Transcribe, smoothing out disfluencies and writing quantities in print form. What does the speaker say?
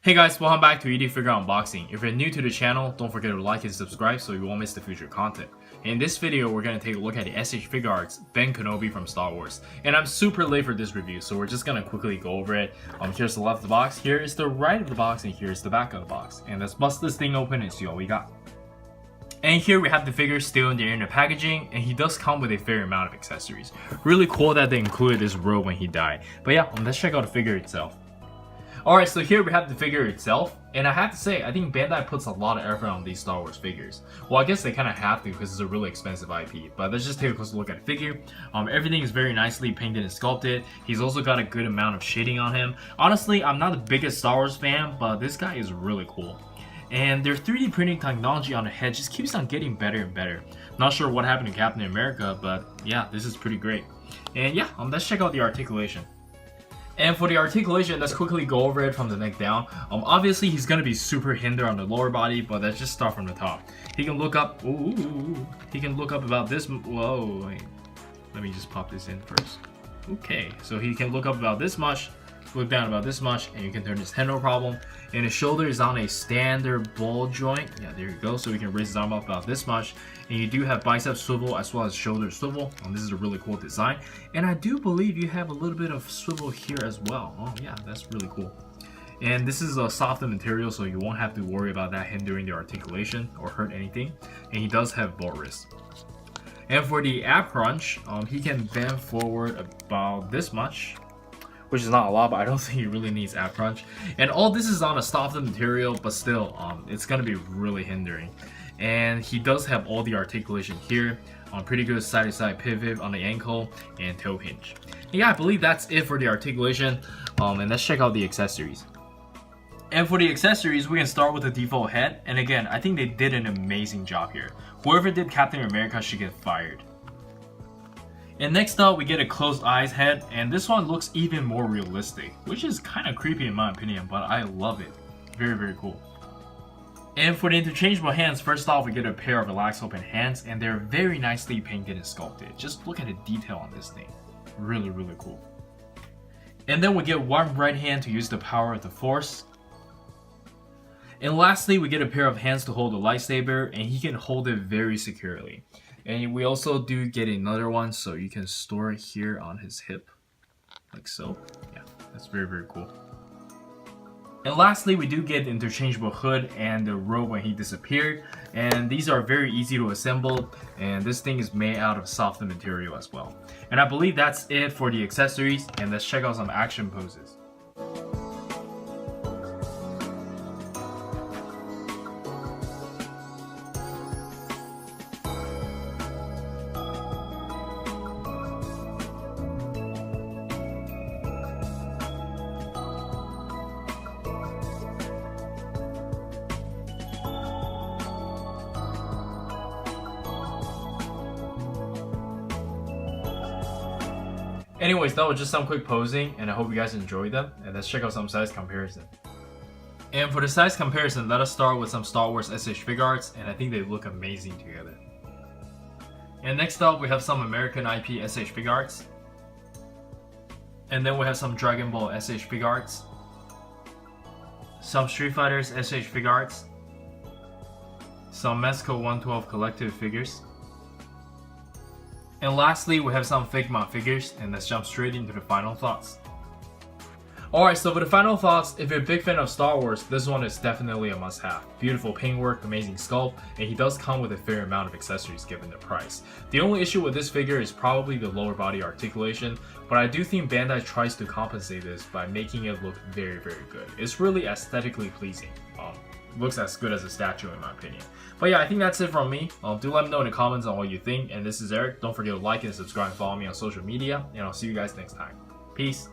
Hey guys, welcome back to S.H.Figuarts Unboxing. If you're new to the channel, don't forget to like and subscribe so you won't miss the future content. In this video, we're going to take a look at the S.H.Figuarts Ben Kenobi from Star Wars. And I'm super late for this review, so we're just going to quickly go over it. Here's the left of the box, here is the right of the box, and here's the back of the box. And let's bust this thing open and see what we got. And here we have the figure still in the inner packaging, and he does come with a fair amount of accessories. Really cool that they included this robe when he died. But yeah, let's check out the figure itself. Alright, so here we have the figure itself, and I have to say, I think Bandai puts a lot of effort on these Star Wars figures. Well, I guess they kind of have to because it's a really expensive IP, but let's just take a closer look at the figure. Everything is very nicely painted and sculpted. He's also got a good amount of shading on him. Honestly, I'm not the biggest Star Wars fan, but this guy is really cool. And their 3D printing technology on the head just keeps on getting better and better. Not sure what happened to Captain America, but yeah, this is pretty great. And yeah, let's check out the articulation. And for the articulation, let's quickly go over it from the neck down. Obviously, he's going to be super hindered on the lower body, but let's just start from the top. He can look up, he can look up about this, whoa, wait. Let me just pop this in first. Okay, so he can look up about this much, look down about this much, and you can turn his head no problem. And his shoulder is on a standard ball joint. Yeah, there you go. So we can raise his arm up about this much. And you do have bicep swivel as well as shoulder swivel. And this is a really cool design. And I do believe you have a little bit of swivel here as well. Oh yeah, that's really cool. And this is a softer material, so you won't have to worry about that hindering the articulation or hurt anything. And he does have boat wrists. And for the ab crunch, he can bend forward about this much, which is not a lot, but I don't think he really needs ab crunch. And all this is on a softer material, but still, it's gonna be really hindering. And he does have all the articulation here, pretty good side-to-side pivot on the ankle and toe hinge. And yeah, I believe that's it for the articulation. And let's check out the accessories. And for the accessories, we can start with the default head. And again, I think they did an amazing job here. Whoever did Captain America should get fired. And next up, we get a closed eyes head, and this one looks even more realistic, which is kind of creepy in my opinion, but I love it. Very, very cool. And for the interchangeable hands, first off, we get a pair of relaxed open hands, and they're very nicely painted and sculpted. Just look at the detail on this thing. Really, really cool. And then we get one right hand to use the power of the Force. And lastly, we get a pair of hands to hold the lightsaber, and he can hold it very securely. And we also do get another one, so you can store it here on his hip, like so. Yeah, that's very, very cool. And lastly, we do get the interchangeable hood and the robe when he disappeared. And these are very easy to assemble, and this thing is made out of softer material as well. And I believe that's it for the accessories, and let's check out some action poses. Anyways, that was just some quick posing, and I hope you guys enjoyed them. And let's check out some size comparison. And for the size comparison, let us start with some Star Wars S.H.Figuarts, and I think they look amazing together. And next up, we have some American IP S.H.Figuarts. And then we have some Dragon Ball S.H.Figuarts. Some Street Fighters S.H.Figuarts. Some Mexico 112 collective figures. And lastly, we have some Figma figures, and let's jump straight into the final thoughts. Alright, so for the final thoughts, if you're a big fan of Star Wars, this one is definitely a must-have. Beautiful paintwork, amazing sculpt, and he does come with a fair amount of accessories given the price. The only issue with this figure is probably the lower body articulation, but I do think Bandai tries to compensate this by making it look very, very good. It's really aesthetically pleasing. Looks as good as a statue in my opinion. But yeah, I think that's it from me. Do let me know in the comments on what you think. And this is Eric. Don't forget to like and subscribe and follow me on social media. And I'll see you guys next time. Peace.